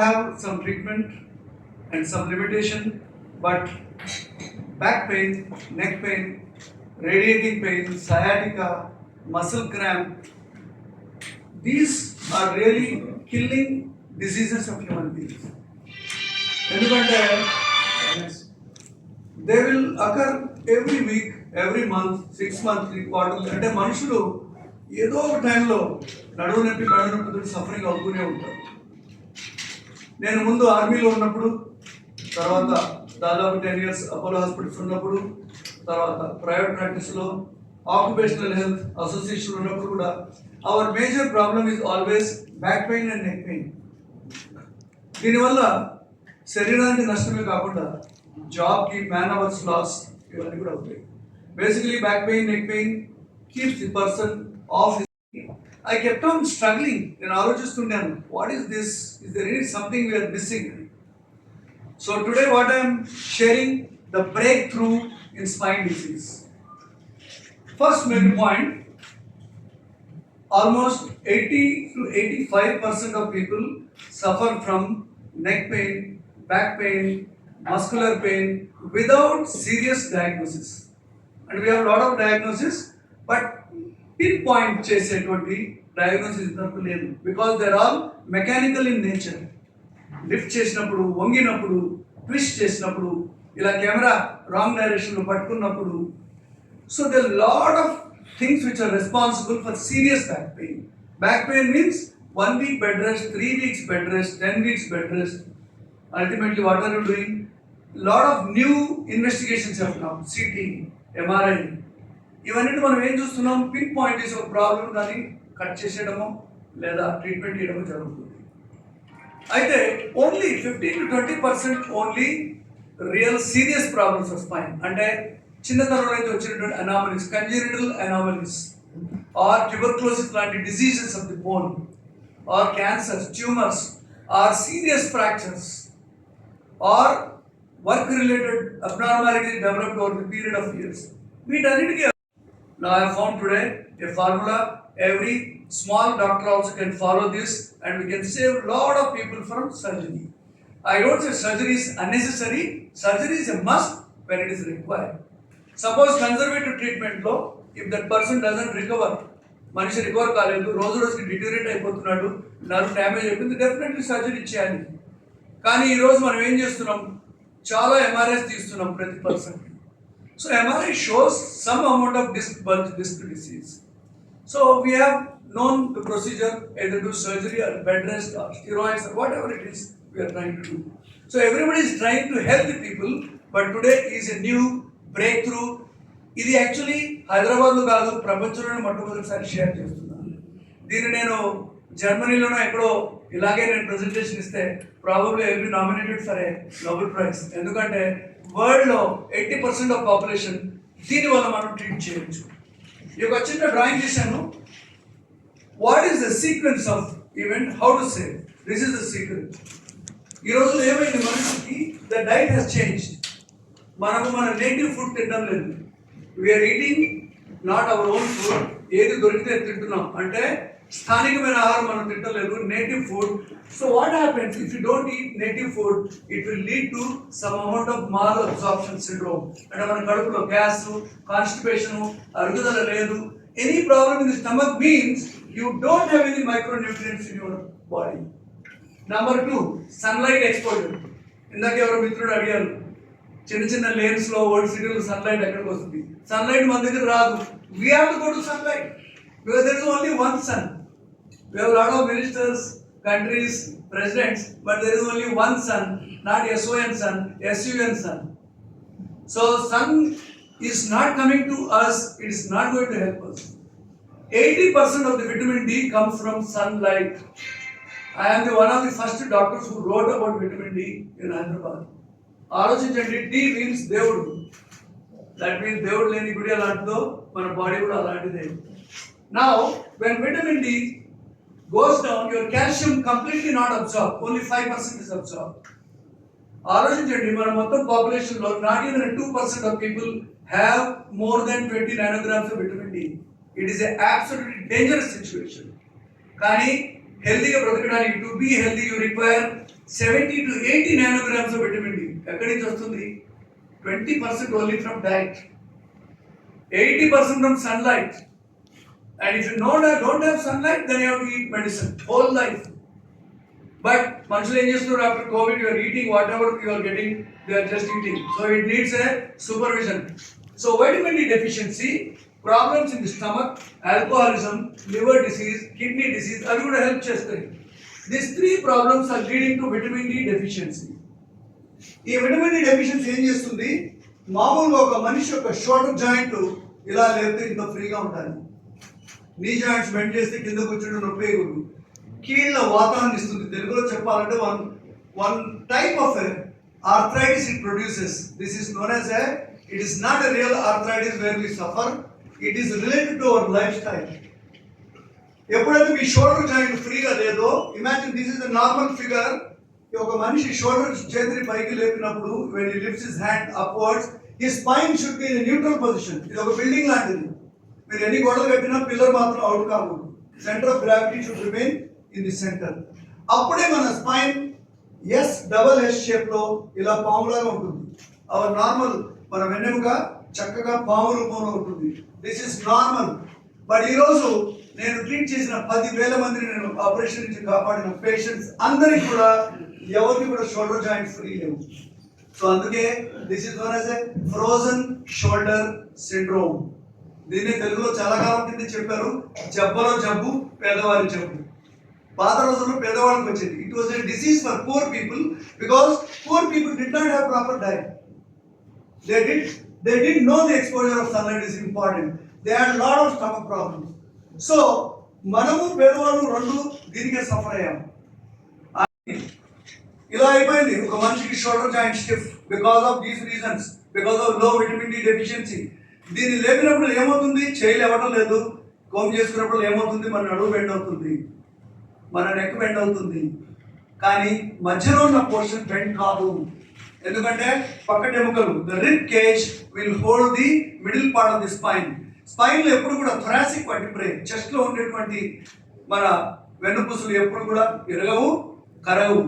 have some treatment and some limitation, but back pain, neck pain, radiating pain, sciatica, muscle cramp, these are really killing diseases of human beings. ఎందుకంటే they will occur every week, every month, 6 months, quarterly. అంటే మనుషులు ఏదో ఒక టైంలో నడువు నొప్పి, మెడ నొప్పితో సఫరింగ్ అవుతూనే ఉంటారు. నేను ముందు ఆర్మీలో ఉన్నప్పుడు, తర్వాత దాదాపు 10 years అపోలో హాస్పిటల్స్ ఉన్నప్పుడు, తర్వాత ప్రైవేట్ ప్రాక్టీస్లో ఆక్యుపేషనల్ హెల్త్ అసోసియేషన్ ఉన్నప్పుడు కూడా our major problem is always back pain and neck pain. దీనివల్ల శరీరానికి నష్టమే కాకుండా జాబ్కి మ్యాన్ అవర్స్ లాస్ ఇవన్నీ కూడా అవుతాయి. Basically back pain, neck pain keeps the person off. I kept on struggling. నేను ఆలోచిస్తున్నాను, what is this, is there any something we're missing. So today what I'm sharing the breakthrough in spine disease. First main point, almost 80 to 85% of people suffer from neck pain, back pain, muscular pain without serious diagnosis. And we have a lot of diagnosis, but pinpoint చేసేటువంటి diagnosis ఇంతవరకు లేదు, because there all mechanical in nature. Lift చేసినప్పుడు, వంగినప్పుడు, twist చేసినప్పుడు, ఇలా camera wrong డైరెక్షన్లో పట్టుకున్నప్పుడు, so there lot of things which are responsible for serious back pain. Back pain means 1 week bed rest, 3 weeks bed rest, 10 weeks bed rest. Ultimately, what are you doing? Lot of new investigations have now, CT, MRI. ఇవన్నీ మనం ఏం చూస్తున్నాం, pin point చేసి ఒక problem దాన్ని cut చేసేయడమో లేదా treatment చేయడమో జరుగుతుంది. అయితే only 15 to 20% only real serious problems of spine, అంటే చిన్నతనంలో అయితే వచ్చినటువంటి anomalies, congenital anomalies or tuberculosis లాంటి diseases of the bone or cancers, tumours or serious fractures or work related abnormality developed over the period of years, వీటన్నిటికీ now I have found today a formula. Every small doctor also can follow this and we can save a lot of people from surgery. I don't say surgery is unnecessary, surgery is a must when it is required. Suppose conservative treatment లో if that person doesn't recover, మనిషి recover కాలేదు, రోజు రోజుకి deteriorate అయిపోతున్నాడు, nerve damage అయిపోయింది, definitely surgery చేయాలి. కానీ ఈరోజు మనం ఏం చేస్తున్నాం, చాలా ఎంఆర్ఐస్ తీస్తున్నాం ప్రతి పర్సన్కి. So MRI shows some amount of disc bulge, disc disease. So we have known the procedure, either do surgery or bed rest or steroids or whatever it is we are trying to do. So everybody is trying to help the people, but today is a new break through. ఇది actually హైదరాబాద్లో కాదు, ప్రపంచంలోనే మొట్టమొదటిసారి share చేస్తున్నాను. దీన్ని నేను జర్మనీలోనో ఎక్కడో ఇలాగే నేను ప్రెజెంటేషన్ ఇస్తే probably I will be nominated for a Nobel prize. ఎందుకంటే వరల్డ్లో 80% ఆఫ్ పాపులేషన్ దీనివల్ల మనం ట్రీట్ చేయొచ్చు. ఈ ఒక చిన్న డ్రాయింగ్ చేశాను. What is the sequence of event, how to save, this is the sequence. ఈరోజు ఏమైంది, మనిషికి ద డైట్ హెస్ చేంజ్డ్. మనము మన నేటివ్ ఫుడ్ తినడం లేదు, we are eating not our own food. ఏది దొరికితే తింటున్నాం, అంటే స్థానికమైన ఆహారం మనం తింటలేదు, native food. So what happens if you don't eat native food, it will lead to some amount of malabsorption syndrome. అంటే మన కడుపులో గ్యాస్, కాన్స్టిపేషన్, అరుగుదల లేదు. Any problem in the stomach means you don't have any micronutrients in your body. Number 2, sunlight exposure. ఇందాక ఎవరో మిత్రుడు అడిగారు, చిన్న చిన్న లేన్స్ లో ఓల్డ్ సిటీలో సన్లైట్ ఎక్కడికి వస్తుంది? సన్లైట్ మన దగ్గర రాదు. We have to go to sunlight because there is only one sun. We have lot of ministers, countries, presidents, but there is only one sun, not SON sun, SUN sun. So sun is not coming to us, it is not going to help us. 80% of the vitamin D comes from sunlight. I am one of the first doctors who wrote about vitamin D in Hyderabad. ఆలోచించండి, D means దేవుడు. That means దేవుడు లేని గుడి అలాంటిదో మన body కూడా అలాంటిదే. Now when vitamin D goes down, your calcium completely not absorb, only 5% is absorb. ఆలోచించండి, మన మొత్తం పాపులేషన్ లో not even 2% of people have more than 20 nanograms of vitamin D. It is a absolutely dangerous situation. కానీ హెల్తీగా బ్రతకడానికి, to be healthy you require 70 to 80 nanograms of vitamin D. ఎక్కడి నుంచి వస్తుంది? 20% only from diet, 80% from sunlight. And if you don't have sunlight, then you have to eat medicine whole life. But మనుషులు ఏం చేస్తున్నారు? After COVID, you are eating whatever you are getting, they are just eating. So it needs a supervision. So vitamin D deficiency, problems in the stomach, alcoholism, liver disease, kidney disease, అవి కూడా help చేస్తాయి. These 3 problems are leading to vitamin D deficiency. ఈ vitamin D deficiency ఏం చేస్తుంది? మామూలుగా ఒక మనిషి యొక్క షోల్డర్ జాయింట్ ఇలా లేకపోతే ఇంత ఫ్రీగా ఉంటాను. నీ జాయింట్స్ బెండ్ చేస్తే కింద కూర్చుంటే నొప్పి వేయకూడదు. కీళ్ళ వాతావరణం ఇస్తుంది. తెలుగులో చెప్పాలంటే one type of arthritis it produces. This is known as it is not a real arthritis where we suffer. It is related to our lifestyle. ఎప్పుడైతే మీ షోల్డర్ జాయింట్ ఫ్రీగా లేదో, imagine this is the normal figure. ఒక మనిషి shoulder చేతిని పైకి లేపినప్పుడు when he lifts his hand upwards, his spine should be in a neutral position. ఇది ఒక building లాంటిది. మీరు ఎన్ని గోడలు కట్టినా పిల్లర్ మాత్రం అవుట్ కాకూడదు. Centre of gravity should remain in the centre. అప్పుడే మన స్పైన్ S షేప్ లో ఇలా పాములాగా ఉంటుంది. అవర్ నార్మల్ మన వెన్నెముక చక్కగా పాము రూపంలో ఉంటుంది. This is normal. బట్ ఈరోజు నేను ట్రీట్ చేసిన 10,000 మందిని నేను ఆపరేషన్ నుంచి కాపాడిన పేషెంట్స్ అందరికి కూడా ఎవరికి కూడా షోల్డర్ జాయింట్ ఫ్రీ లేవు. సో అందుకే this is known as a frozen shoulder syndrome. దీన్ని తెలుగులో చాలా కాలం కింద చెప్పారు, జబ్బలో జబ్బు, పేదవారి జబ్బు. పాత రోజుల్లో పేదవాళ్ళకి వచ్చేది. It was a disease for poor people because poor people did not have proper diet. They didn't know the exposure of sunlight is important. They had a lot of stomach problems. So మనము పేదవాళ్ళు రెండు దీనికే suffer అయ్యాం. ఇలా అయిపోయింది. ఒక మనిషికి shoulder joint stiff because of these reasons, because of లో విటమిన్ డి డెఫిషియన్సీ. దీన్ని లేపినప్పుడు ఏమవుతుంది? చేయలు ఇవ్వడం లేదు. కోమ్ చేసుకున్నప్పుడు ఏమవుతుంది? మన నడువు బెండ్ అవుతుంది, మన నెక్ బెండ్ అవుతుంది. కానీ మధ్యలో ఉన్న పోర్షన్ బెండ్ కాదు. ఎందుకంటే పక్కటి ఎముకలు, the rib cage will hold the middle part of the spine. Spine లో ఎప్పుడు కూడా థొరాసిక్ వర్టిబ్రే, చెస్ట్ లో ఉండేటువంటి మన వెన్నుపూసలు ఎప్పుడు కూడా ఎరగవు, కరగవు.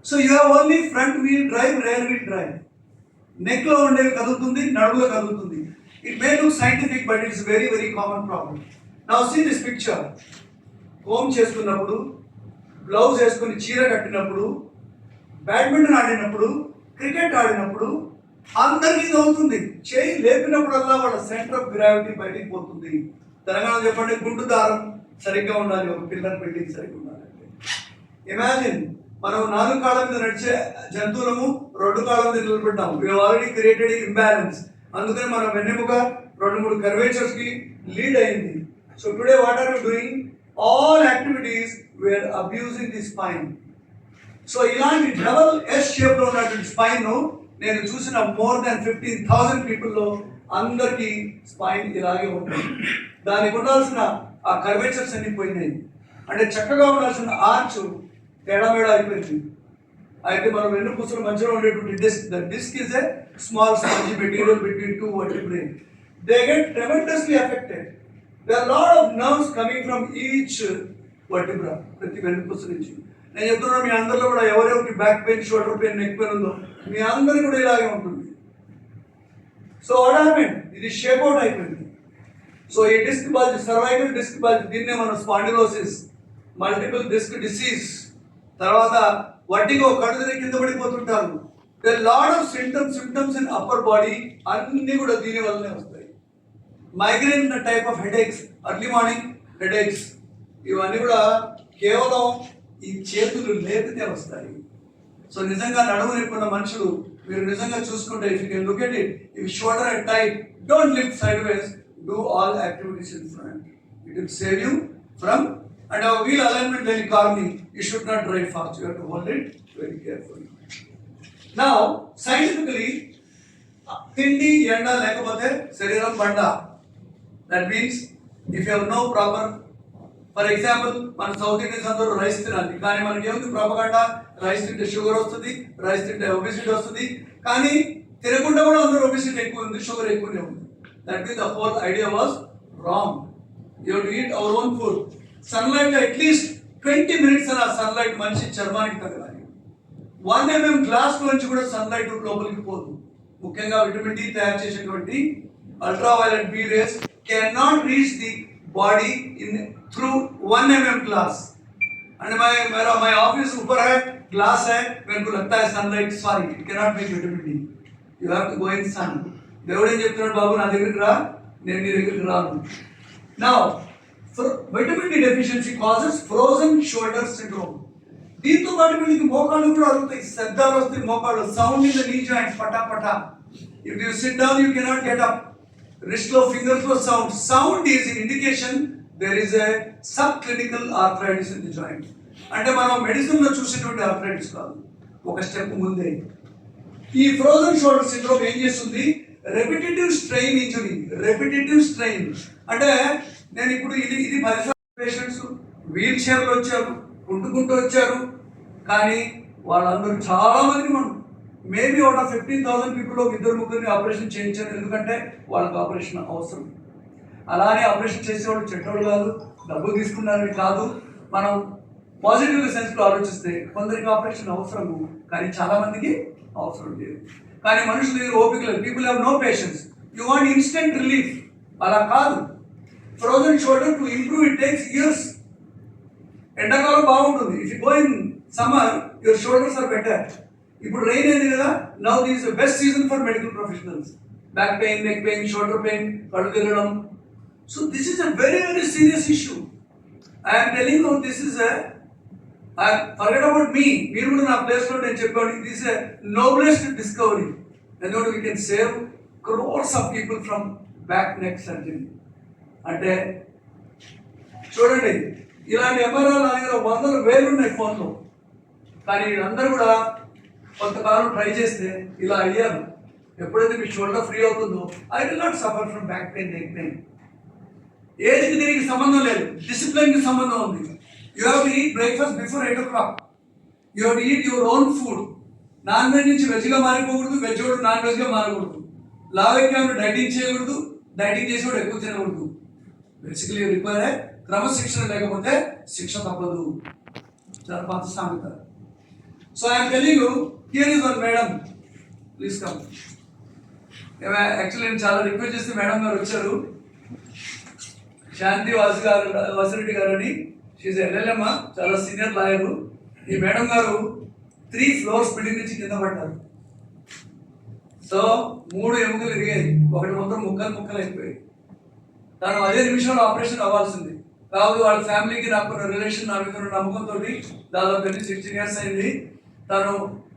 So you have only front wheel drive, rear wheel drive. Neck లో ఉండేవి కదులుతుంది, నడువులో కదులుతుంది. It may look scientific but it's very very common problem. Now see this picture. Comb చేసుకున్నప్పుడు, బ్లౌజ్ వేసుకుని చీర కట్టినప్పుడు, బ్యాడ్మింటన్ ఆడినప్పుడు, క్రికెట్ ఆడినప్పుడు అందరికీ ఇది అవుతుంది. చేయి లేపినప్పుడల్లా వాళ్ళ సెంటర్ ఆఫ్ గ్రావిటీ బయటికి పోతుంది. తెలంగాణ చెప్పండి, గుండు దారం సరిగ్గా ఉండాలి, ఒక పిల్లర్ బిల్డింగ్ సరిగ్గా ఉండాలంటే. ఇమాజిన్, మనం 4 కాళ్ళ మీద నడిచే జంతువులము 2 కాళ్ళ మీద నిలబడ్డాము. We already created imbalance. అందుకని మన వెన్నెముక 2-3 కర్వేచర్స్ కి లీడ్ అయింది. So today what are you doing? All activities were abusing the spine. So ఇలాంటి డబల్ ఎస్ షేప్ లో ఉన్నటువంటి స్పైన్ నేను చూసిన మోర్ దాన్ 15,000 పీపుల్లో అందరికీ స్పైన్ ఇలాగే ఉంటుంది. దానికి ఉండాల్సిన ఆ కర్వేచర్స్ అన్ని పోయినాయి. అంటే చక్కగా ఉండాల్సిన ఆర్చ్ తేడామేడా అయిపోయింది. అయితే మనం వెన్నుపూసల మధ్యలో ఉండేటువంటి disc, the disc is a small spongy material between 2 vertebrae. They get tremendously affected. There are a lot of nerves coming from each vertebra, ప్రతి వెన్నుపూస నుంచి. నేను చెప్తున్నాను, మీ అందరిలో కూడా ఎవరెవరికి back pain, shoulder pain, neck pain ఉందో మీ అందరికి కూడా ఇలాగే ఉంటుంది. So what happened? ఇది షేప్ అవుట్ అయిపోయింది. సో ఈ disc bulge, cervical disc bulge, దీన్నే మనం స్పాండిలోసిస్, మల్టిపుల్ డిస్క్ డిసీజ్, తర్వాత వడ్డీగో, కడుదరి కింద పడిపోతుంటారు. The lot of symptoms in upper body, అన్ని కూడా దీని వల్లనే వస్తాయి. Migraine type of headaches, early morning headaches, ఇవన్నీ కూడా కేవలం ఈ చేతులు లేపితే వస్తాయి. సో నిజంగా నడుము నొప్పున్న మనుషులు మీరు నిజంగా చూసుకుంటే, if you can look at it, if shoulder and tight, don't lift side ways, do all activities in front. It will save you from. And our wheel alignment when you car me, you should not drive fast, you have to hold it very carefully. Now scientifically, తిండి ఎండ లేకపోతే శరీరం బండ. That means if you have no proper, for example మన south Indians అందరూ rice తినాలి, కానీ మనకి ఏముంది ప్రాపగండా, రైస్ తింటే షుగర్ వస్తుంది, రైస్ తింటే ఒబిసిటీ వస్తుంది. కానీ తినకుండా కూడా అందరూ ఒబిసిటీ ఎక్కువ ఉంది, షుగర్ ఎక్కువనే ఉంది. That means the whole idea was wrong. You have to eat hour own food. Sunlight లో అట్లీస్ట్ 20 minutes అలా సన్లైట్ మనిషి చర్మానికి తగలాలి. 1 mm గ్లాస్ నుంచి కూడా సన్లైట్ లోపలికి పోదు. ముఖ్యంగా విటమిన్ డి తయారు చేసేటువంటి ultraviolet B rays can not reach the body in through 1 mm glass. And my office ऊपर है, glass है, मेरे को लगता है sunlight, sorry, it cannot make vitamin D. You have to go in sun. దేవుడు ఏం చెప్తున్నాడు, బాబు నా దగ్గరికి రా, నేను నీ దగ్గరికి రాను. Now, vitamin D deficiency causes frozen shoulder syndrome. దీంతో పాటు వీళ్ళకి మోకాళ్ళు కూడా అరుగుతాయి, శబ్దాలు వస్తాయి, మోకాళ్ళు sound in the knee joints, పటా పటా. If you sit down, you cannot get up. Wrist లో fingers లో sound. Sound is an indication there is a subclinical arthritis in the joint. అంటే మనం మెడిసిన్ లో చూసేటువంటి ఆర్థరైటిస్ కాదు, ఒక స్టెప్ ముందే. ఈ ఫ్రోజన్ షోల్డర్ సిండ్రోమ్ ఏం చేస్తుంది, repetitive strain injury. Repetitive strain అంటే నేను ఇప్పుడు ఇది 10 పేషెంట్స్ వీల్ చైర్లో వచ్చారు, కుంటుకుంటూ వచ్చారు, కానీ వాళ్ళందరూ చాలా మంది మనం మేబీ అవుట్ ఆఫ్ 15,000 పీపుల్లో 2-3 ఆపరేషన్ చేయించారు. ఎందుకంటే వాళ్ళకి ఆపరేషన్ అవసరం. అలానే ఆపరేషన్ చేసేవాళ్ళు చెడ్డోళ్ళు కాదు, డబ్బులు తీసుకున్నారని కాదు. మనం పాజిటివ్ సెన్స్లో ఆలోచిస్తే కొందరికి ఆపరేషన్ అవసరము, కానీ చాలా మందికి అవసరం లేదు. కానీ మనుషుల దగ్గర ఓపిక లేదు. People have no patience. You want instant relief. అలా కాదు. Frozen shoulder to improve it takes years. ఎండాకాలం బాగుంటుంది. If you go in summer your shoulders are better. ఇప్పుడు రెయిన్ అయింది కదా, now this the best season for medical professionals. Back pain, neck pain, shoulder pain, కళ్ళు తిరగడం. So this is a very very serious issue. I'm telling you this is forget about me. మీరు కూడా నా ప్లేస్లో నేను చెప్పాను, ఇది ఇస్ ఎ నోబెలెస్ట్ డిస్కవరీ. ఎందుకంటే we can save crores of people from back neck surgery. అంటే చూడండి, ఇలాంటి ఎంఆర్ఐలు నా దగ్గర 100,000 ఉన్నాయి ఫోన్లో. కానీ వీళ్ళందరూ కూడా కొంతకాలం ట్రై చేస్తే ఇలా అయ్యారు. ఎప్పుడైతే మీ షోల్డర్ ఫ్రీ అవుతుందో, I will not suffer from back pain, neck pain. ఏజ్కి దీనికి సంబంధం లేదు, డిసిప్లిన్కి సంబంధం ఉంది. You have to eat breakfast before 8 o'clock. You have to eat your own food. Non veg నుంచి వెజ్గా మారిపోకూడదు, వెజ్ కూడా నాన్ వెజ్గా మారకూడదు. లావెక్కాను డైటింగ్ చేయకూడదు, డైటింగ్ చేసి కూడా ఎక్కువ తినకూడదు. బేసికలీ రిక్వైర్ క్రమశిక్షణ, లేకపోతే శిక్ష తప్పదు. చాలా పాత సామెత. So I'm telling you, here is one madam, please come. Actually నేను చాలా రిక్వెస్ట్ చేస్తే మేడం గారు వచ్చారు, శాంతి వాసిరెడ్డి గారు అని. షీజ్ ఎల్ఎల్ఎం, చాలా సీనియర్ లాయరు. ఈ మేడం గారు 3 floors బిల్డింగ్ నుంచి కింద పడ్డారు. సో 3 ఎముకలు ఇరిగాయి, ఒకటి మొత్తం ముక్కలు అయిపోయాయి. తను అదే నిమిషంలో ఆపరేషన్ అవ్వాల్సింది. కాబట్టి వాళ్ళ ఫ్యామిలీకి నాకు రిలేషన్, నా మీద నమ్మకంతో దాదాపు 16 years అయింది తను.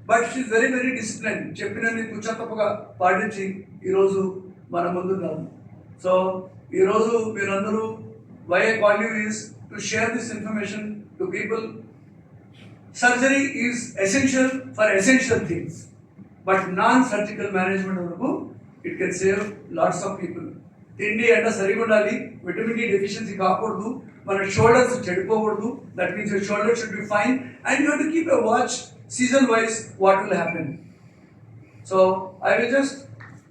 But she's very very discipline. చెప్పినన్ని తుచ్చ తప్పగా పాటించి ఈరోజు మన ముందున్నాము. సో ఈరోజు మీరందరూ, why I call you is to share this information to people. Surgery is essential for essential things, but non-surgical management వరకు it can save lots of people. తిండి ఎండ సరిగా ఉండాలి, విటమిన్ డి డెఫిషియన్సీ కాకూడదు, మన షోల్డర్స్ చెడిపోకూడదు. That means your shoulder should be fine and you have to keep a watch season wise what will happen. So I will just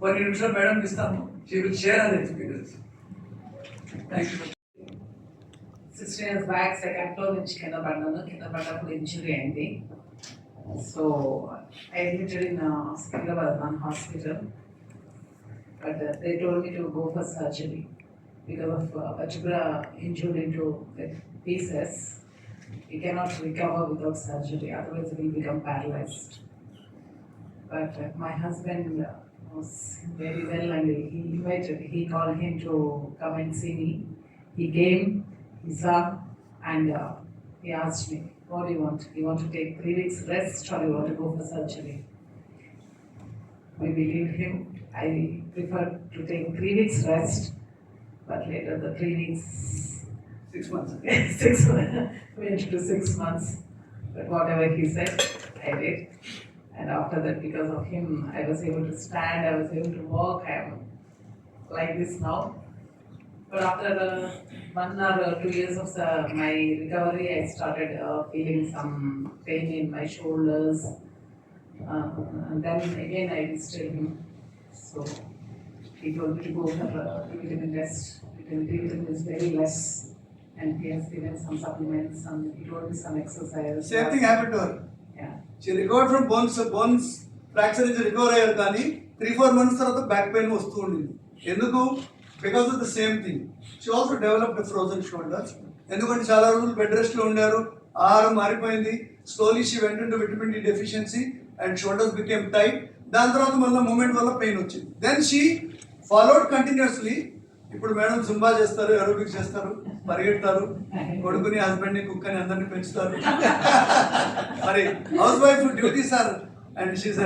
1 నిమిషం madam ఇస్తాను, she will share our experience. Thank you. 16 years back second floor నుంచి కింద పడ్డప్పుడు injury అయింది. So I admitted in Secunderabad one hospital, but they told me to go for surgery because of vertebra injured into pieces. You cannot recover without surgery, otherwise you will become paralyzed. But my husband was very well and he called him to come and see me. He came, he saw, and he asked me, what do you want? You want to take 3 weeks rest or you want to go for surgery? We believed him. I preferred to take 3 weeks rest, but later the 3 weeks, 6 months. 6 months, went to 6 months. But whatever he said, I did. And after that, because of him, I was able to stand, I was able to walk. I am like this now. But after 1 or 2 years of my recovery, I started feeling some pain in my shoulders. And then again, I visited him. So he told me to go for vitamin test. Vitamin is very less. And he has given some supplements, and he told me some exercises. Same thing happened to her. Yeah. She recover from bones fracture నుంచి recover అయ్యారు, కానీ 3-4 months తర్వాత back pain వస్తూ ఉండింది. ఎందుకు? Because of the same thing. She also developed frozen shoulders. ఎందుకంటే చాలా రోజులు బెడ్ రెస్ట్లో ఉండారు, ఆహారం మారిపోయింది. Slowly she went into vitamin D deficiency and shoulders became tight. దాని తర్వాత మళ్ళీ మూమెంట్ వల్ల పెయిన్ వచ్చింది. Then she followed continuously. ఇప్పుడు మేడం జుంబా చేస్తారు, ఎరోబిక్స్ చేస్తారు, పరిగెడతారు, కొడుకుని హస్బెండ్ని కుక్కని అందరిని పెంచుతారు. మరి housewife duties are and she's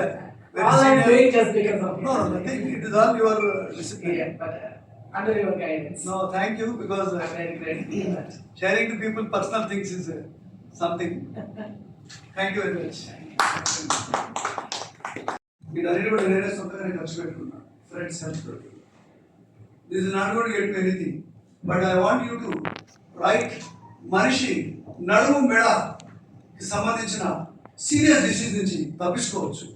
All I'm doing just because of you. No, nothing. It is all your discipline. Yeah, but under your guidance. No, thank you, because I'm very grateful for that. sharing to people personal things is something. Thank you very much. వీటన్నిటి కూడా నేనే సొంతంగా ఖర్చు పెట్టుకున్నా, friends help. This is not going to get me anything, but I want you to right మనిషి నడుము మెడకి సంబంధించిన సీరియస్ డిసీజ్ నుంచి తప్పించుకోవచ్చు.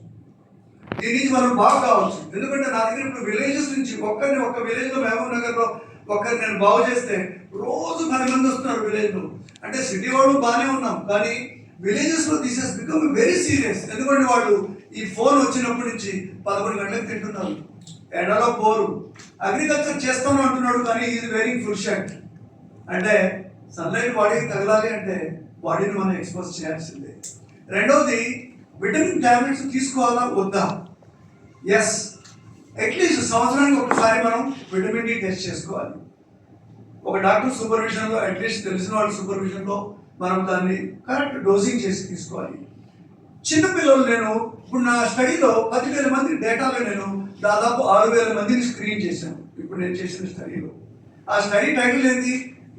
దీని నుంచి మనం బాగు కావచ్చు. ఎందుకంటే నా దగ్గర ఇప్పుడు విలేజెస్ నుంచి ఒక్క విలేజ్లో, మహబూబ్ నగర్లో ఒక్కరిని నేను బాగు చేస్తే రోజు 10 మంది వస్తున్నారు విలేజ్లో. అంటే సిటీ వాళ్ళు బాగానే ఉన్నాం, కానీ విలేజెస్లో this has become very serious. ఎందుకంటే వాళ్ళు ఈ ఫోన్ వచ్చినప్పటి నుంచి 11 గంటలకు తింటున్నారు, ఎండలో పోరు. అగ్రికల్చర్ చేస్తాను అంటున్నాడు, కానీ ఈజ్ వెరింగ్ ఫుల్ షర్ట్. అంటే సన్లైట్ బాడీకి తగలాలి అంటే బాడీని మనం ఎక్స్పోజ్ చేయాల్సిందే. రెండవది, విటమిన్ టాబ్లెట్స్ తీసుకోవాలా వద్దా? ఎస్, అట్లీస్ట్ సంవత్సరానికి ఒకసారి మనం విటమిన్ డి టెస్ట్ చేసుకోవాలి. ఒక డాక్టర్ సూపర్విజన్లో, అట్లీస్ట్ తెలిసిన వాళ్ళ సూపర్విజన్లో మనం దాన్ని కరెక్ట్ డోసింగ్ చేసి తీసుకోవాలి. చిన్నపిల్లలు, నేను ఇప్పుడు నా స్టడీలో 10,000 మంది డేటాలో నేను దాదాపు 6,000 మందిని స్క్రీన్ చేశాను ఇప్పుడు నేను చేసిన స్టడీలో. ఆ స్టడీ టైటిల్ ఏంటి?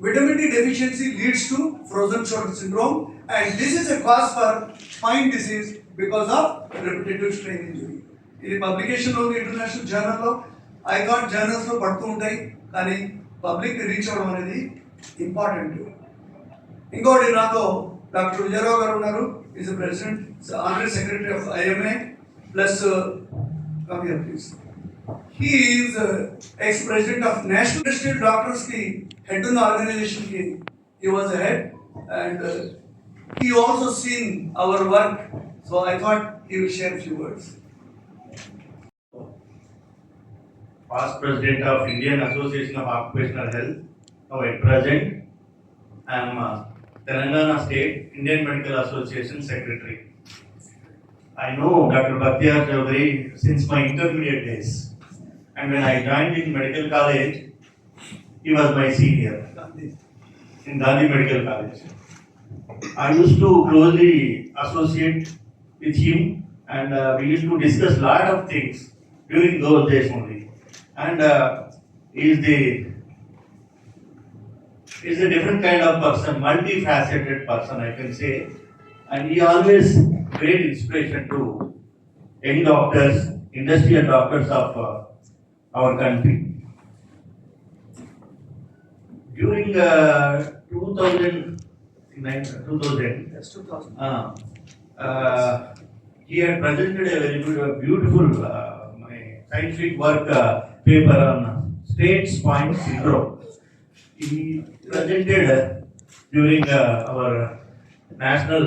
Vitamin D deficiency leads to frozen shoulder syndrome and this is a cause for spine disease because of repetitive strain injury. ఇది పబ్లికేషన్లో ఉంది, ఇంటర్నేషనల్ జర్నల్లో, ఐకాన్ జర్నల్స్లో పడుతూ ఉంటాయి, కానీ పబ్లిక్ రీచ్ అవ్వడం అనేది ఇంపార్టెంట్. ఇంకోటి, నాతో డాక్టర్ విజయరావు గారు ఉన్నారు, is president, honorary secretary of IMA plus come here please. He is ex president of national district doctors కి హెడ్ ఉన్న ఆర్గనైజేషన్ కి he was head, and he also seen our work, so I thought he will share a few words. Past president of Indian Association of Occupational Health. Now at present, I am Telangana State Indian Medical Association Secretary. I know Dr. Bhaktiyar Chaudhary since my intermediate days, and when I joined in medical college, he was my senior in Gandhi Medical College. I used to closely associate with him, and we used to discuss lot of things during those days only. And he is a different kind of person, multifaceted person, I can say. And he always great inspiration to young doctors, industrial doctors of our country. During 2000, That's 2000. He had presented a very beautiful my scientific work paper on straight spine syndrome. He presented during our national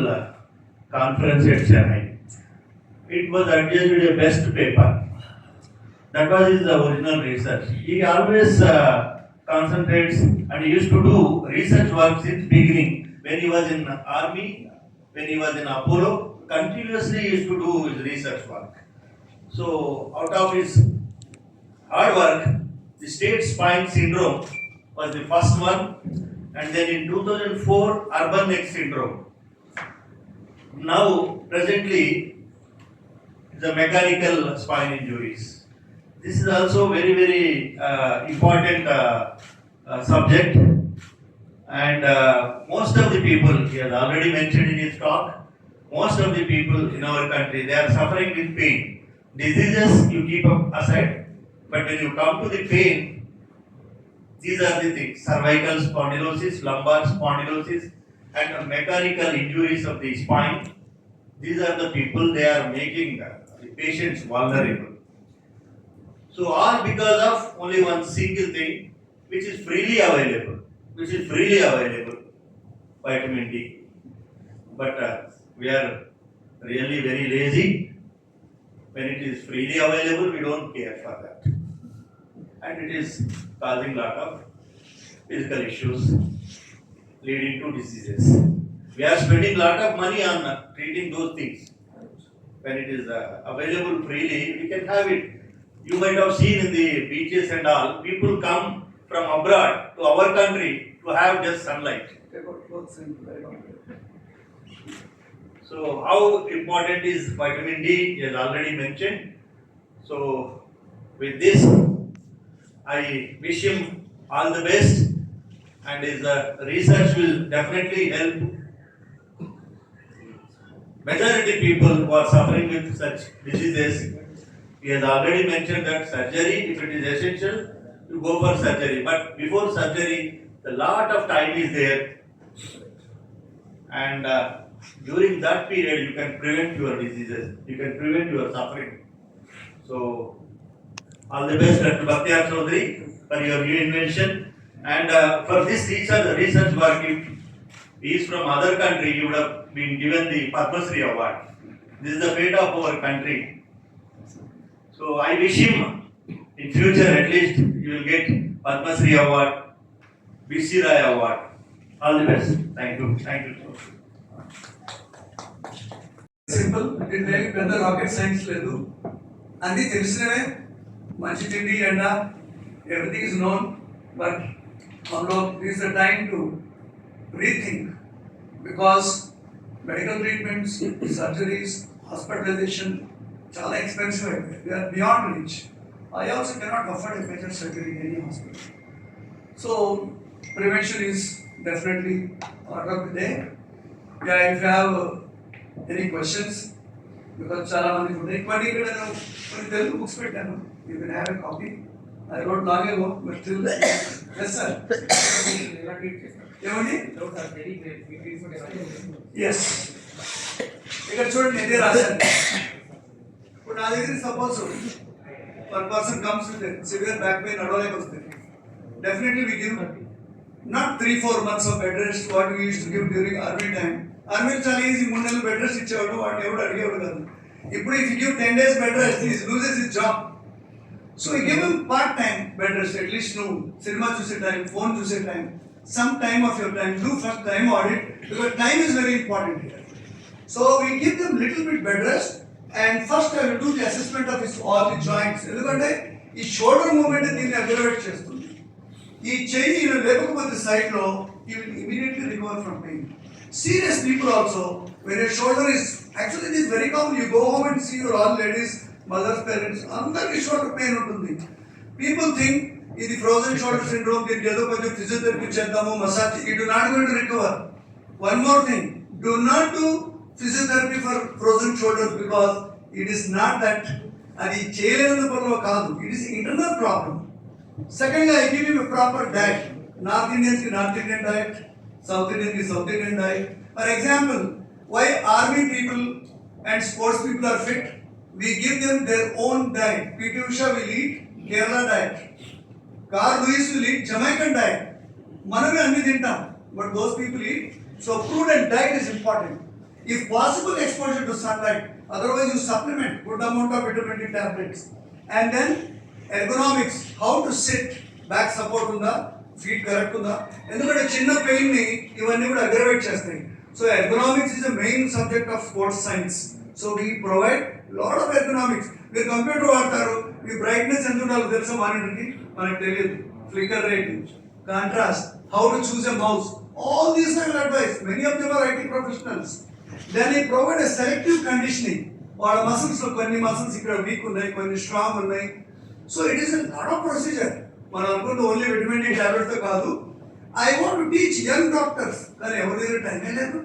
conference at Chennai. It was adjudged a best paper. That was his original research. He always concentrates, and he used to do research work since beginning. When he was in army, when he was in Apollo, continuously he used to do his research work. So out of his hard work, the state spine syndrome was the first one, and then in 2004, urban neck syndrome. Now presently, the mechanical spine injuries. This is also very important subject. And most of the people, he has already mentioned in his talk, most of the people in our country, they are suffering with pain. Diseases you keep up aside, but when you come to the pain, these are the things: cervical spondylosis, lumbar spondylosis, and mechanical injuries of the spine. These are the people, they are making the patients vulnerable. So all because of only one single thing, which is freely available. Vitamin D. But we are really very lazy. When it is freely available, we don't care for that. And it is causing lot of physical issues leading to diseases. We are spending lot of money on treating those things. When it is available freely, we can have it. You might have seen in the beaches and all, people come from abroad to our country to have just sunlight. Take out clothes and lie down. So how important is vitamin D is already mentioned. So with this, I wish him all the best, and his research will definitely help majority people who are suffering with such diseases. He has already mentioned that surgery, if it is essential, you go for surgery. But before surgery, a lot of time is there, and during that period, you can prevent your diseases. You can prevent your suffering. So, all the best, Dr. Bhaktiar Chaudhary, for your new invention. And for this research work, if he is from other country, you would have been given the Padma Shri Award. This is the fate of our country. So I wish him in future at least you will get Padma Shri Award, B.C. Rai Award. All the best. Thank you. Thank you. Simple దీంట్లో ఏమి పెద్ద rocket science లేదు, అన్నీ తెలిసినవే. మంచి తిండి ఎండ everything is known, but మనలో this the time to rethink, because medical treatments, surgeries, hospitalization చాలా ఎక్స్పెన్సివ్ అయిపోయాయి. We're beyond reach. I also cannot afford a major surgery in any hospital. So prevention is definitely part of the day. Yeah, if you have any questions, because చాలా మంది ఉన్నాయి. కొన్ని ఇక్కడ నేను కొన్ని Telugu books పెట్టాను. You can have a copy. I wrote long ago, but still. Yes, sir. ఏమండి? Yes. ఇక్కడ చూడండి ఇదే రాశాను. ఇప్పుడు నా దగ్గర suppose one person comes with a severe back pain, నడవలేక వస్తుంది. Definitely we give not 3-4 months of bed rest what we used to give during army time. Army చాలా ఈజీ, 3 నెలలు బెడ్ రెస్ట్ ఇచ్చేవాడు, వాడిని ఎవడు అడిగేవాడు కాదు. ఇప్పుడు if you give 10 days bed rest, he loses his job. So we give him part time bed rest, at least no cinema చూసే time, phone చూసే time, some time of your time. Do first time audit, because time is very important here. So we give them little bit bed rest, and first I will do the assessment of his all the joints. ఎందుకంటే ఈ shoulder moment దీన్ని aggravate చేస్తుంది. ఈ చెయ్యి లేకపోతే side లో he will immediately recover from pain. Serious people also, when your shoulder is, actually it is very common, you go home and see your all ladies, mothers, parents, అందరికి shoulder pain ఉంటుంది. People think ఇది frozen shoulder syndrome, దీనికి ఏదో కొంచెం physiotherapy చేద్దాము, massage, you do not going to recover. One more thing, do not do physiotherapy for frozen shoulders, because it is not that, అది చేయలేనందువల్ల కాదు, it is internal problem. Secondly, I give him a proper diet. North Indians ki North Indian diet, South Indian ki South Indian diet. For example, why army people and sports people are fit? We give them their own diet. P.T. Usha will eat Kerala diet. Carl Lewis will eat Jamaican diet. Maname anni tintam, but those people eat. So prudent diet is important. If possible, exposure to sunlight. Otherwise, you supplement good amount of vitamin D tablets. And then ergonomics, how to sit, back support unda, feet correct unda. ఎందుకంటే చిన్న pain ని ఇవన్నీ కూడా aggravate చేస్తాయి. So ergonomics is a main subject of sports science. So we provide lot of ergonomics. మీరు computer వాడతారు, మీ brightness ఎంత ఉండాలో తెలుసా మానిటర్కి? మనకు తెలియదు. Flicker rating, contrast, how to choose a mouse, all these are advice. Many of them are IT professionals. Then we provide a selective conditioning. వాళ్ళ మసిల్స్ లో కొన్ని మసిల్స్ ఇక్కడ వీక్ ఉన్నాయి, కొన్ని స్ట్రాంగ్ ఉన్నాయి. So it is a lot of procedure. మనం అనుకుంటే only vitamin D tablet తో కాదు. I want to teach young doctors, కానీ ఎవరి దగ్గర టైమే లేదు.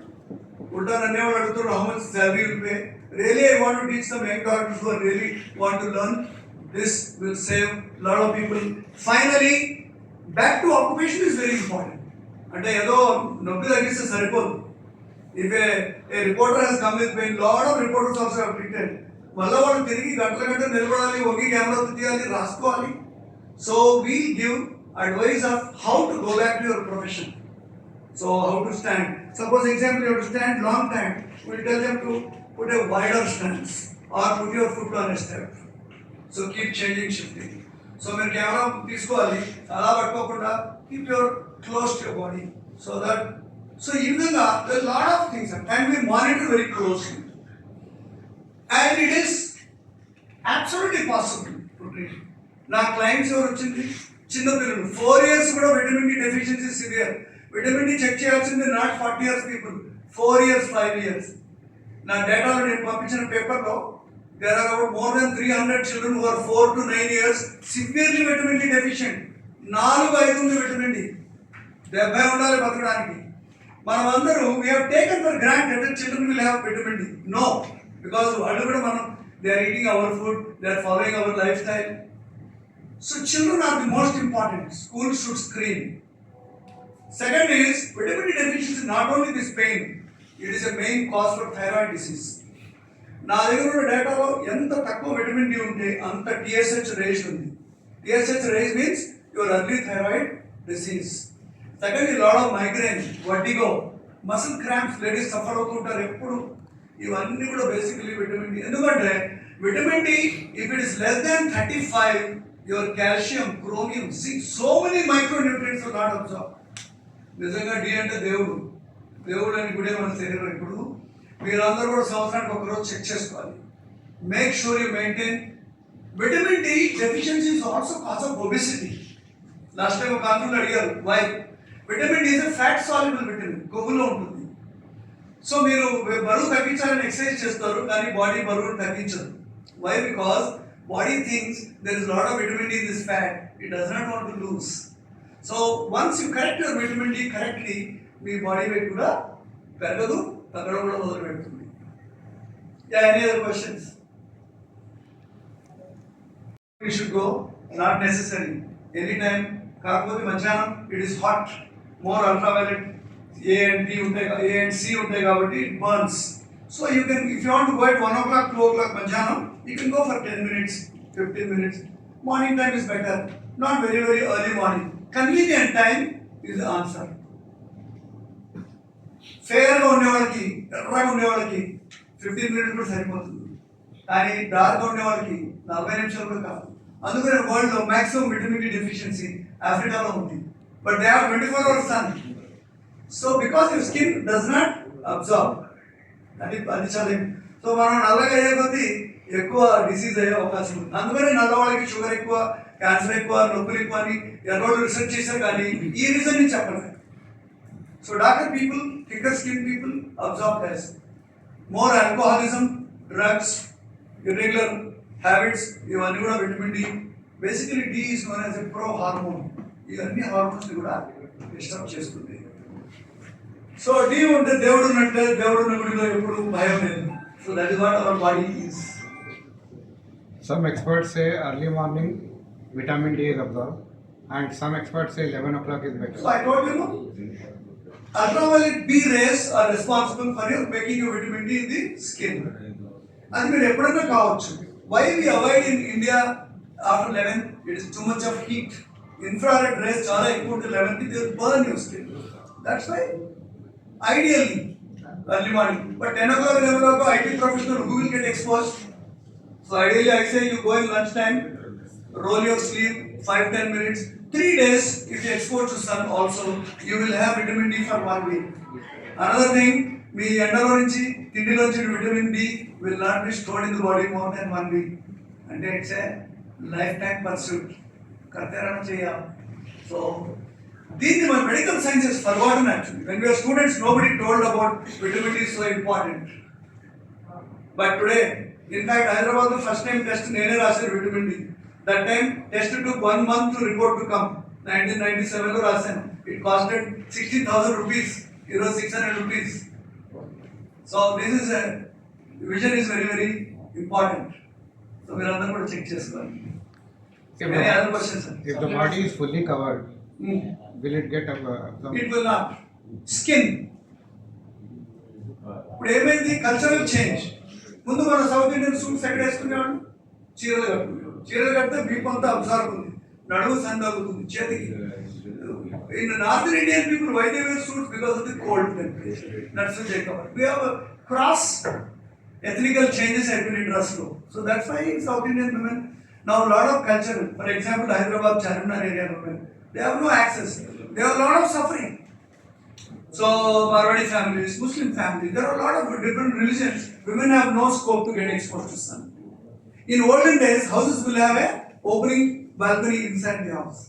ఉంటారు అనేవాళ్ళు అడుగుతారు how much salary will pay. Really I want to teach some young doctors who really want to learn. This will save lot of people. Finally back to occupation is very important. అంటే ఏదో నొప్పి తగ్గిస్తే సరిపోదు. If a reporter has come with pain, lot of reporters also have treated. మళ్ళీ వాళ్ళు తిరిగి గంటల నిలబడాలి, ఒంగి కెమెరా తీయాలి, రాసుకోవాలి. So we give advice of how to go back to your profession. So how to stand. Suppose example you have to stand long time. We will tell them to put a wider stance or put your foot on a step. So keep changing, shifting. So మీరు camera తీసుకోవాలి, అలా పట్టుకోకుండా keep your close to your body. So ఈ విధంగా there are a lot of things and we monitor very closely. And it is absolutely possible to treat. నా clients ఎవరు వచ్చింది చిన్నపిల్లలు 4 years కూడా vitamin D deficiency severe. Vitamin D check చేయాల్సింది not 40 years people, 4 years, 5 years. నా డేటాలో నేను పంపించిన పేపర్లో there are about more than 300 children who are 4 to 9 years severely vitamin D deficient. 4-5 ఉంది విటమిన్ డి, 70 ఉండాలి బతకడానికి. మనమందరూ we have taken for granted that children will have vitamin D. No, because వాళ్ళు కూడా మనం they are eating our food, they are following our lifestyle. So children are the most important. School should screen. Second is vitamin D deficiency is not only this pain, it is a main cause for thyroid disease. నా దగ్గర ఉన్న డేటాలో ఎంత తక్కువ vitamin D ఉంటే అంత TSH raise ఉంది. TSH raise means your early thyroid disease. Second ఈ lot of migraine, vertigo, muscle cramps ladies suffer అవుతుంటారు ఎప్పుడు. ఇవన్నీ కూడా బేసికలీ విటమిన్ డి. ఎందుకంటే vitamin D if it is less than 35 your calcium, chromium, zinc, so many micro nutrients are not absorb. నిజంగా D అంటే దేవుడు, దేవుడు అని కూడా మన శరీరం. ఇప్పుడు మీరందరూ కూడా సంవత్సరానికి ఒకరోజు చెక్ చేసుకోవాలి. Make sure you maintain. Vitamin D deficiency is also cause of obesity. Last time ఒక కాన్ఫరెన్స్ అడిగారు why. Vitamin D is a fat soluble vitamin, కొవ్వులో ఉంటుంది. సో మీరు బరువు తగ్గించాలని ఎక్సర్సైజ్ చేస్తారు కానీ బాడీ బరువును తగ్గించదు. Why? Because body thinks there is lot of vitamin D in this fat, it does not want to lose. So once you correct your vitamin D correctly, మీ బాడీ వెయిట్ కూడా పెరగదు, తగ్గడం కూడా మొదలు పెడుతుంది. Any other questions? We should go, not necessary, anytime. కాకపోతే మధ్యాహ్నం it is hot, more ultraviolet A and B ఉంటాయి, A and C ఉంటాయి కాబట్టి it burns. So you can, if you want to go at 1 o'clock, 2 o'clock మధ్యాహ్నం, you can go for 10 minutes, 15 minutes. Morning time is better, not very early morning. Convenient time is the answer. ఫేర్గా ఉండే వాళ్ళకి, ఎర్రగా ఉండే వాళ్ళకి 15 minutes కూడా సరిపోతుంది. కానీ డార్క్గా ఉండే వాళ్ళకి 40 నిమిషాలు కూడా కాదు. అందుకనే వరల్డ్లో మ్యాక్సిమం విటమిన్ డి డెఫిషియన్సీ ఆఫ్రికాలో ఉంది. But they have 24 hours sun. So because your skin does not absorb, అది చాలా. సో మనం నల్లగా అయ్యే కొద్దీ ఎక్కువ డిసీజ్ అయ్యే అవకాశం ఉంది. అందుకనే నల్లవాళ్ళకి షుగర్ ఎక్కువ, క్యాన్సర్ ఎక్కువ, నొప్పులు ఎక్కువ అని ఎర్రోళ్ళు రీసెర్చ్ చేశారు కానీ ఈ రీజన్ నుంచి చెప్పలేదు. So doctor people, thicker skin people absorb less. More alcoholism, drugs, irregular habits, ఇవన్నీ కూడా vitamin D. Basically D is known as a pro hormone. ఇవన్నీ హార్మోన్స్ని కూడా డిస్టర్బ్ చేస్తుంది. సో డి ఉంటే దేవుడు ఉన్నట్టే, దేవుడు ఉన్న గుడిలో ఎప్పుడు భయం లేదు. So that is what our body is. Some experts say early morning vitamin D is absorbed, and some experts say 11 o'clock is better. So I told you, no? Ultraviolet B rays are responsible for your making your vitamin D in the skin. అది మీరు ఎప్పుడైనా కావచ్చు. Why we avoid in India after 11? It is too much of heat. Infrared rays చాలా ఎక్కువ ఉంటే 11th they will burn your skin. That's why ideally early morning. But 10 o'clock, 11 o'clock, IT professional who will get exposed? So ideally I say you go in lunchtime, roll your sleeve 5-10 minutes. 3 days if you expose to sun also, you will have vitamin D for 1 week. Another thing, మీ ఎండలో నుంచి తిండిలో నుంచి vitamin D will not be stored in the body more than 1 week. అంటే it's a life time pursuit. కర్తెరణ చేయాలి. So దీన్ని మన medical sciences forgotten actually. When we were students, nobody told about vitamin D is so important. But today, in fact, Hyderabad the first time test నేనే రాశాను vitamin D. That time test took 1 month to report to come. 1997 లో రాశాను. It costed 16,000 rupees. ఈరోజు 600 rupees. So this is a vision is very important. So మీరందరూ కూడా check చేసుకోవాలి. Any other questions, sir? If the body is fully covered, will it get absorbed? It will not. Skin. ఇప్పుడు ఏమైంది? Cultural change. ముందు మన south Indian suits ఎక్కడ వేసుకునేవాడు? చీరలు కట్టుకునేవాడు. చీరలు కడితే వీపు అంతా అబ్జార్బ్ ఉంది, నడుము సన్ తగ్గుతుంది, చేతికి. In Northern Indian people, why they wear suits? Because of the cold temperature. That's what they cover. We have a cross ethnical changes have been interest low. So that's why South Indian women, now a lot of culture, for example, Hyderabad, Charminar area women, they have no access. They have a lot of suffering. So Marwadi families, Muslim families, there are a lot of different religions. Women have no scope to get exposed to sun. In olden days, houses will have a opening balcony inside the house.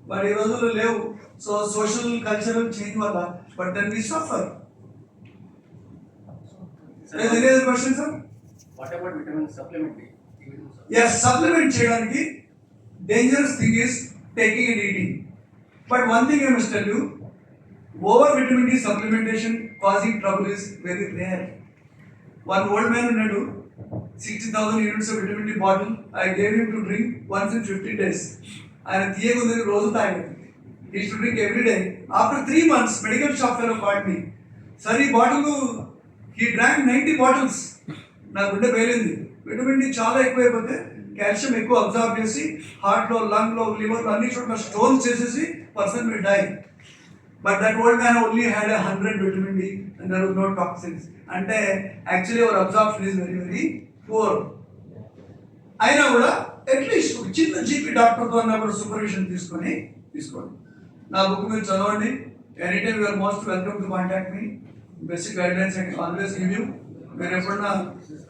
But in రోజుల్లో లేవు. So social cultural change వల్ల, but then we suffer. Is there any other question, sir? What about vitamin supplementary? Yes, supplement చేయడానికి dangerous thing is taking and eating. But one thing I must tell you, over vitamin D supplementation causing trouble is very rare. One old man ఉన్నాడు, 60,000 units of vitamin D bottle. I gave him to drink once in 15 days. ఆయన తీయకుందని రోజు తాగాడు. He used to drink every day. After 3 months, medical shop fellow called me. Sir, ఈ bottle he drank 90 bottles. నా గుండె పేలింది. Vitamin D చాలా ఎక్కువైపోతే calcium ఎక్కువ observe చేసి హార్ట్లో, లంగ్లో, లివర్లో అన్ని చోట్ల స్టోన్స్ చేసేసి person will die. But that old man only had 100 vitamin D and there was no toxins. అంటే actually our absorption is very very poor. అయినా కూడా అట్లీస్ట్ ఒక చిన్న జీపీ డాక్టర్తో అన్నప్పుడు సూపర్విజన్ తీసుకోండి. నా బుక్ మీరు చదవండి. Any time you're most welcome to contact me. Basic guidelines I can always give you. మీరు ఎప్పుడన్నా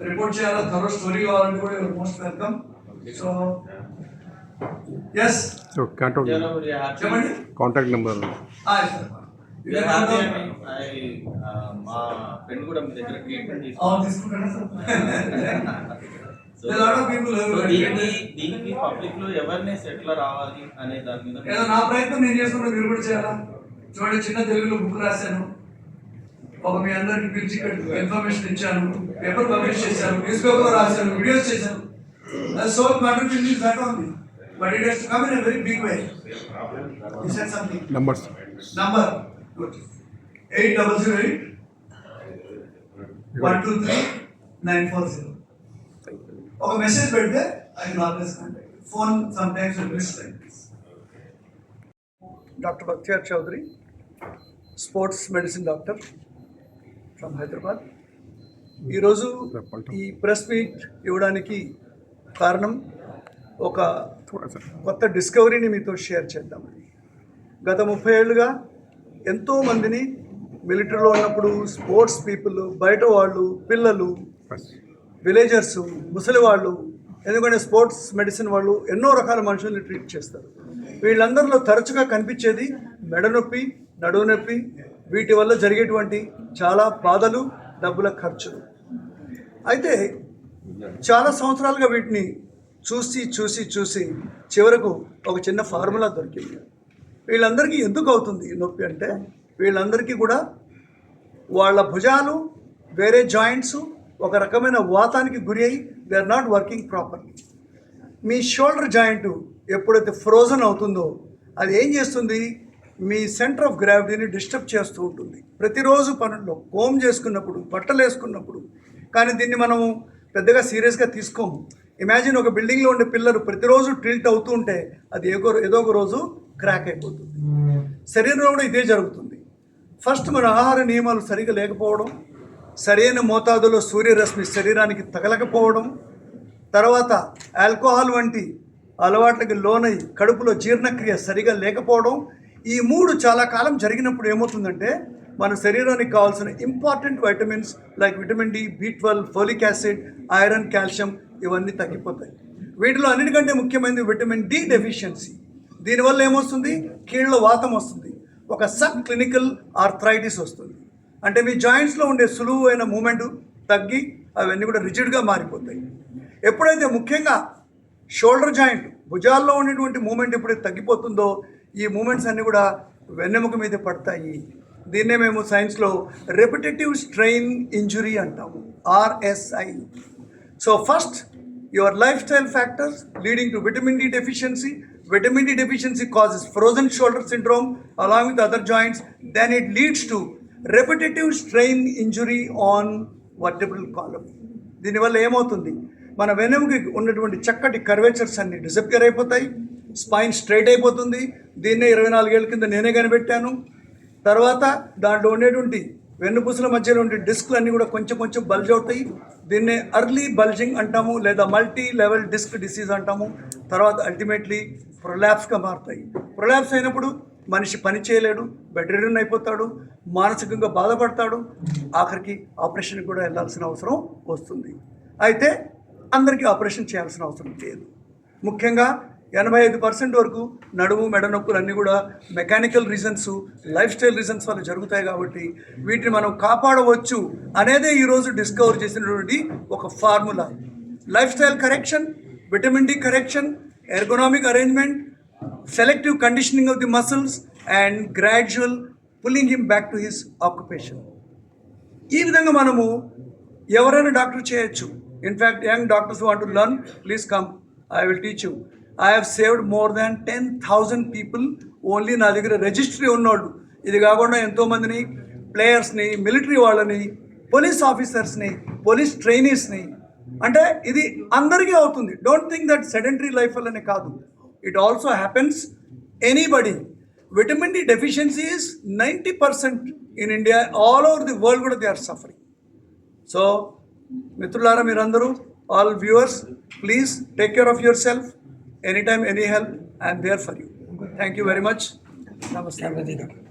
రిపోర్ట్ చేయాలా, థరో స్టోరీ కావాలంటే కూడా you're most welcome. So yes So contact చెప్పండి. contact number. మా ఫ్రెండ్ కూడా మీ దగ్గర ట్రీట్మెంట్ తీసుకుంటారా సార్? లాట్ ఆఫ్ పీపుల్ దీనికి పబ్లిక్ లో అవేర్నెస్ ఎట్లా రావాలి అనే దాని మీద ఏదో నా ప్రయత్నం నేను చేస్తున్నా, మీరు కూడా చేయాలా. చూడండి, చిన్న తెలుగులో బుక్ రాశాను, ఒక మీ అందరికి పిలిచి ఇన్ఫర్మేషన్ ఇచ్చాను, పేపర్ పబ్లిష్ చేశాను, న్యూస్ పేపర్ రాశాను, వీడియోస్ చేశాను. So contribution is that only, but it has to come in a very big way. You said something. Numbers. Number 8008 123 940. ఒక మెసేజ్ పెడితే I can always contact. Phone sometimes will miss like this. Doctor Bakhtiyar Chowdhury, sports medicine doctor from Hyderabad. ఈరోజు ఈ press meet ఇవ్వడానికి కారణం ఒక కొత్త డిస్కవరీని మీతో share చేద్దామని. గత 30 ఏళ్ళుగా ఎంతోమందిని మిలిటరీలో ఉన్నప్పుడు స్పోర్ట్స్ పీపుల్, బయట వాళ్ళు, పిల్లలు, విలేజర్స్, ముసలి వాళ్ళు, ఎందుకంటే స్పోర్ట్స్ మెడిసిన్ వాళ్ళు ఎన్నో రకాల మనుషుల్ని ట్రీట్ చేస్తారు. వీళ్ళందరిలో తరచుగా కనిపించేది మెడ నొప్పి, నడువు నొప్పి, వీటి వల్ల జరిగేటువంటి చాలా బాధలు, డబ్బుల ఖర్చులు. అయితే చాలా సంవత్సరాలుగా వీటిని చూసి చివరకు ఒక చిన్న ఫార్ములా దొరికింది. వీళ్ళందరికీ ఎందుకు అవుతుంది ఈ నొప్పి అంటే, వీళ్ళందరికీ కూడా వాళ్ళ భుజాలు, వేరే జాయింట్స్ ఒక రకమైన వాతానికి గురి అయి they are not working properly. మీ షోల్డర్ జాయింట్ ఎప్పుడైతే ఫ్రోజన్ అవుతుందో అది ఏం చేస్తుంది, మీ సెంటర్ ఆఫ్ గ్రావిటీని డిస్టర్బ్ చేస్తూ ఉంటుంది ప్రతిరోజు పనుల్లో, కోమ్ చేసుకున్నప్పుడు, బట్టలు వేసుకున్నప్పుడు. కానీ దీన్ని మనము పెద్దగా సీరియస్గా తీసుకోము. ఇమాజిన్, ఒక బిల్డింగ్లో ఉండే పిల్లలు ప్రతిరోజు టిల్ట్ అవుతూ ఉంటే అది ఏదో ఒక రోజు క్రాక్ అయిపోతుంది. శరీరంలో కూడా ఇదే జరుగుతుంది. ఫస్ట్ మన ఆహార నియమాలు సరిగా లేకపోవడం, సరైన మోతాదులో సూర్యరశ్మి శరీరానికి తగలకపోవడం, తర్వాత ఆల్కహాల్ వంటి అలవాట్లకి లోనై కడుపులో జీర్ణక్రియ సరిగా లేకపోవడం, ఈ 3 చాలా కాలం జరిగినప్పుడు ఏమవుతుందంటే మన శరీరానికి కావాల్సిన important vitamins like vitamin D, B12, folic acid, iron, calcium ఇవన్నీ తగ్గిపోతాయి. వీటిలో అన్నిటికంటే ముఖ్యమైనది విటమిన్ డి డెఫిషియన్సీ. దీనివల్ల ఏమొస్తుంది, కీళ్ళ వాతం వస్తుంది, ఒక సబ్ క్లినికల్ ఆర్థరైటిస్ వస్తుంది. అంటే మీ జాయింట్స్లో ఉండే సులువైన మూమెంట్ తగ్గి అవన్నీ కూడా రిజిడ్గా మారిపోతాయి. ఎప్పుడైతే ముఖ్యంగా షోల్డర్ జాయింట్, భుజాల్లో ఉండేటువంటి మూమెంట్ ఎప్పుడైతే తగ్గిపోతుందో ఈ మూమెంట్స్ అన్నీ కూడా వెన్నెముక మీద పడతాయి. దీన్నే మేము సైన్స్లో రెపిటేటివ్ స్ట్రెయిన్ ఇంజురీ అంటాము, RSI. So first your lifestyle factors leading to vitamin D deficiency. Vitamin D deficiency causes frozen shoulder syndrome along with other joints. Then it leads to repetitive strain injury on vertebral column. దీనివల్ల ఏమవుతుంది, మన వెన్నెముకకి ఉన్నటువంటి చక్కటి curvatures అన్ని disappear అయిపోతాయి, spine straight అయిపోతుంది. దీన్నే 24 ఏళ్ళ కింద నేనే కనిపెట్టాను. తర్వాత దాంట్లో ఉండేటువంటి వెన్నుపూసల మధ్యలో ఉండే డిస్క్లు అన్నీ కూడా కొంచెం కొంచెం బల్జ్ అవుతాయి. దీన్నే అర్లీ బల్జింగ్ అంటాము, లేదా మల్టీ లెవెల్ డిస్క్ డిసీజ్ అంటాము. తర్వాత అల్టిమేట్లీ ప్రొలాప్స్గా మారుతాయి. ప్రొలాప్స్ అయినప్పుడు మనిషి పని చేయలేడు, బెడ్ రిడన్ అయిపోతాడు, మానసికంగా బాధపడతాడు, ఆఖరికి ఆపరేషన్కి కూడా వెళ్ళాల్సిన అవసరం వస్తుంది. అయితే అందరికీ ఆపరేషన్ చేయాల్సిన అవసరం లేదు. ముఖ్యంగా 85% వరకు నడుము మెడ నొప్పులు అన్నీ కూడా mechanical reasons, life style reasons వల్ల జరుగుతాయి. కాబట్టి వీటిని మనం కాపాడవచ్చు అనేదే ఈరోజు డిస్కవర్ చేసినటువంటి ఒక formula. Life style correction, vitamin D correction, ergonomic arrangement, selective conditioning of the muscles and gradual pulling him back to his occupation. ఈ విధంగా మనము ఎవరైనా డాక్టర్ చేయొచ్చు. In fact young doctors want to learn, please come, I will teach you. I have saved more than 10,000 people only నా దగ్గర registry ఉన్నోళ్ళు. ఇది కాకుండా ఎంతోమందిని, ప్లేయర్స్ని, మిలిటరీ వాళ్ళని, పోలీస్ ఆఫీసర్స్ని, పోలీస్ ట్రైనీస్ని, అంటే ఇది అందరికీ అవుతుంది. Don't think that sedentary life వల్లనే కాదు, it also happens anybody. Vitamin D deficiency is 90% in India, all over the world కూడా దే ఆర్ సఫరింగ్. సో మిత్రులారా, మీరందరూ, all viewers, please take care of your self. Anytime, any help, I am there for you. Thank you very much. Namaste.